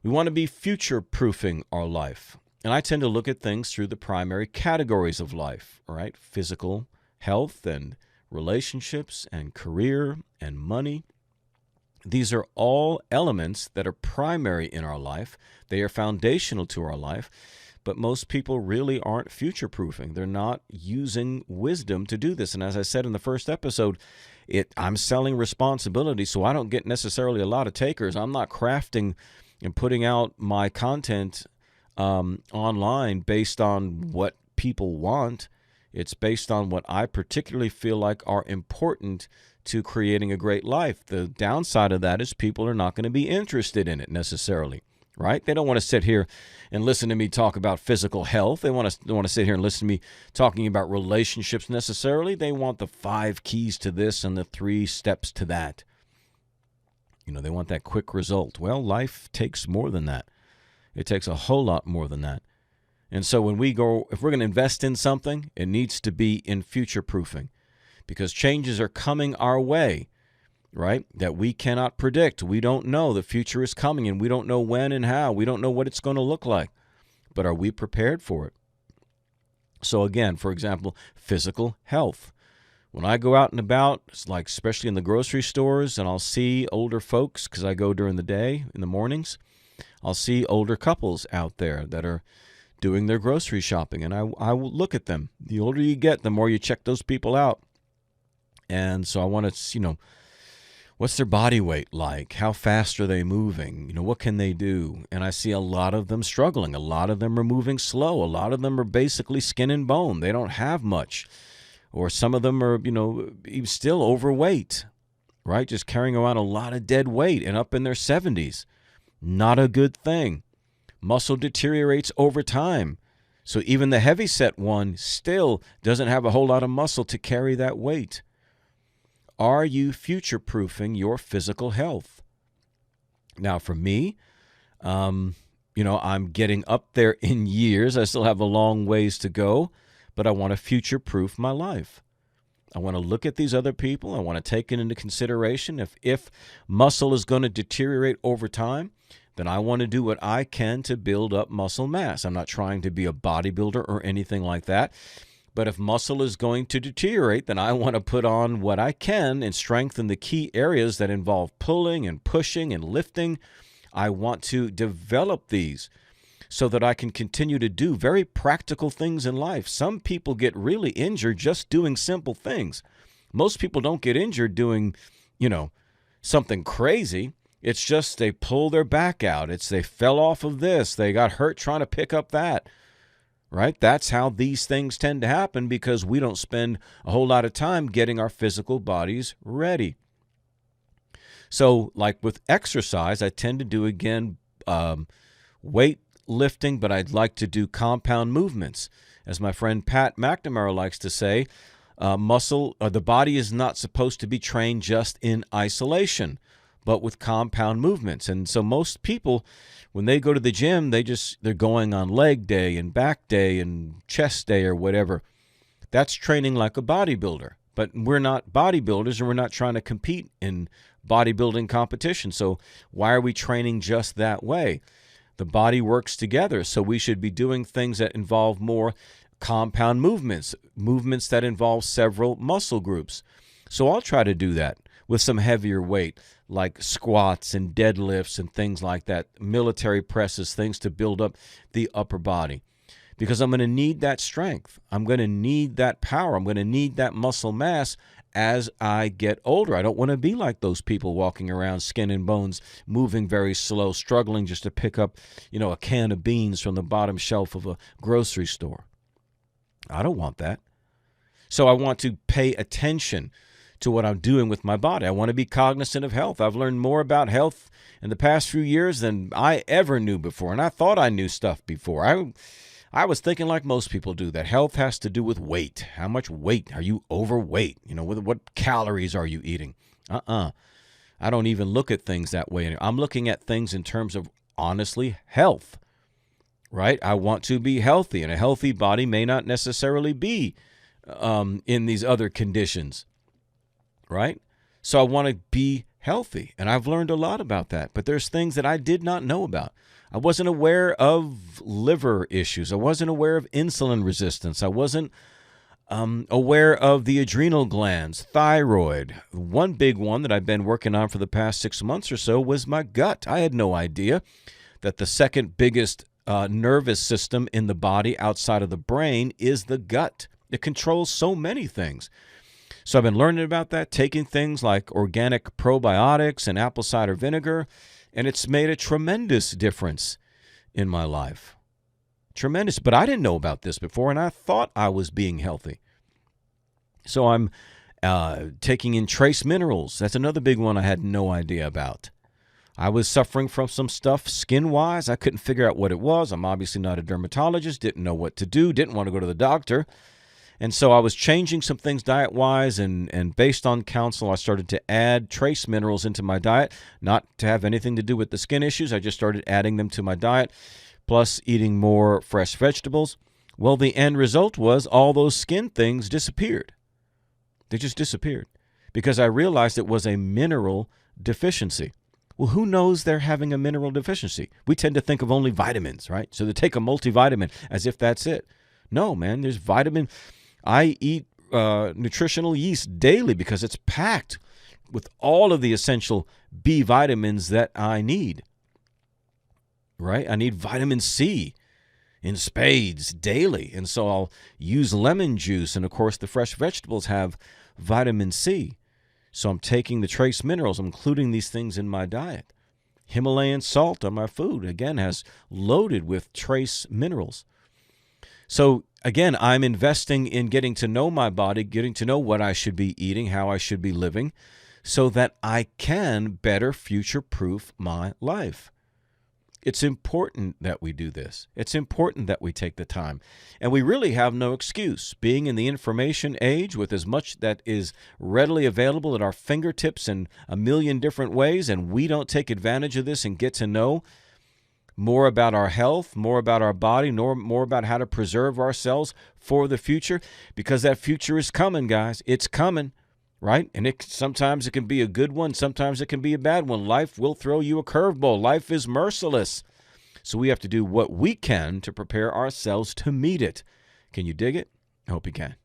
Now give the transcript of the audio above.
We want to be future-proofing our life. And I tend to look at things through the primary categories of life, all right? Physical health and relationships and career and money. These are all elements that are primary in our life. They are foundational to our life. But most people really aren't future-proofing. They're not using wisdom to do this. And as I said in the first episode, I'm selling responsibility, so I don't get necessarily a lot of takers. I'm not crafting and putting out my content online based on what people want. It's based on what I particularly feel like are important to creating a great life. The downside of that is people are not going to be interested in it necessarily. Right? They don't want to sit here and listen to me talk about physical health. They want to sit here and listen to me talking about relationships necessarily. They want the 5 keys to this and the 3 steps to that. They want that quick result. Well, life takes more than that. It takes a whole lot more than that. And so if we're going to invest in something, it needs to be in future proofing, because changes are coming our way. Right? That we cannot predict. We don't know. The future is coming, and we don't know when and how. We don't know what it's going to look like. But are we prepared for it? So again, for example, physical health. When I go out and about, it's like especially in the grocery stores, and I'll see older folks, because I go during the day in the mornings, I'll see older couples out there that are doing their grocery shopping, and I will look at them. The older you get, the more you check those people out. And so I want to, what's their body weight like? How fast are they moving? What can they do? And I see a lot of them struggling. A lot of them are moving slow. A lot of them are basically skin and bone. They don't have much. Or some of them are, still overweight, right? Just carrying around a lot of dead weight and up in their 70s. Not a good thing. Muscle deteriorates over time. So even the heavy-set one still doesn't have a whole lot of muscle to carry that weight. Are you future-proofing your physical health? Now, for me, I'm getting up there in years. I still have a long ways to go, but I want to future-proof my life. I want to look at these other people. I want to take it into consideration. If muscle is going to deteriorate over time, then I want to do what I can to build up muscle mass. I'm not trying to be a bodybuilder or anything like that. But if muscle is going to deteriorate, then I want to put on what I can and strengthen the key areas that involve pulling and pushing and lifting. I want to develop these so that I can continue to do very practical things in life. Some people get really injured just doing simple things. Most people don't get injured doing, something crazy. It's just they pull their back out. It's they fell off of this. They got hurt trying to pick up that. Right? That's how these things tend to happen, because we don't spend a whole lot of time getting our physical bodies ready. So like with exercise, I tend to do, again, weight lifting, but I'd like to do compound movements. As my friend Pat McNamara likes to say, the body is not supposed to be trained just in isolation, but with compound movements. And so most people, when they go to the gym, they're going on leg day and back day and chest day or whatever. That's training like a bodybuilder. But we're not bodybuilders, and we're not trying to compete in bodybuilding competition. So why are we training just that way? The body works together, so we should be doing things that involve more compound movements that involve several muscle groups. So I'll try to do that with some heavier weight, like squats and deadlifts and things like that, military presses, things to build up the upper body. Because I'm going to need that strength. I'm going to need that power. I'm going to need that muscle mass as I get older. I don't want to be like those people walking around skin and bones, moving very slow, struggling just to pick up, a can of beans from the bottom shelf of a grocery store. I don't want that. So I want to pay attention to what I'm doing with my body. I want to be cognizant of health. I've learned more about health in the past few years than I ever knew before, and I thought I knew stuff before. I was thinking like most people do, that health has to do with weight. How much weight? Are you overweight? What calories are you eating? I don't even look at things that way. I'm looking at things in terms of, honestly, health, right? I want to be healthy, and a healthy body may not necessarily be in these other conditions, right? So I want to be healthy. And I've learned a lot about that. But there's things that I did not know about. I wasn't aware of liver issues. I wasn't aware of insulin resistance. I wasn't aware of the adrenal glands, thyroid. One big one that I've been working on for the past 6 months or so was my gut. I had no idea that the second biggest nervous system in the body outside of the brain is the gut. It controls so many things. So I've been learning about that, taking things like organic probiotics and apple cider vinegar, and it's made a tremendous difference in my life. Tremendous. But I didn't know about this before, and I thought I was being healthy. So I'm taking in trace minerals. That's another big one I had no idea about. I was suffering from some stuff skin-wise. I couldn't figure out what it was. I'm obviously not a dermatologist, didn't know what to do, didn't want to go to the doctor. And so I was changing some things diet-wise, and based on counsel, I started to add trace minerals into my diet, not to have anything to do with the skin issues. I just started adding them to my diet, plus eating more fresh vegetables. Well, the end result was all those skin things disappeared. They just disappeared because I realized it was a mineral deficiency. Well, who knows they're having a mineral deficiency? We tend to think of only vitamins, right? So they take a multivitamin as if that's it. No, man, there's vitamin. I eat nutritional yeast daily because it's packed with all of the essential B vitamins that I need, right? I need vitamin C in spades daily. And so I'll use lemon juice. And, of course, the fresh vegetables have vitamin C. So I'm taking the trace minerals. I'm including these things in my diet. Himalayan salt on my food, again, has loaded with trace minerals. So, again, I'm investing in getting to know my body, getting to know what I should be eating, how I should be living, so that I can better future-proof my life. It's important that we do this. It's important that we take the time. And we really have no excuse. Being in the information age with as much that is readily available at our fingertips in a million different ways, and we don't take advantage of this and get to know more about our health, more about our body, more about how to preserve ourselves for the future, because that future is coming, guys. It's coming, right? And sometimes it can be a good one. Sometimes it can be a bad one. Life will throw you a curveball. Life is merciless. So we have to do what we can to prepare ourselves to meet it. Can you dig it? I hope you can.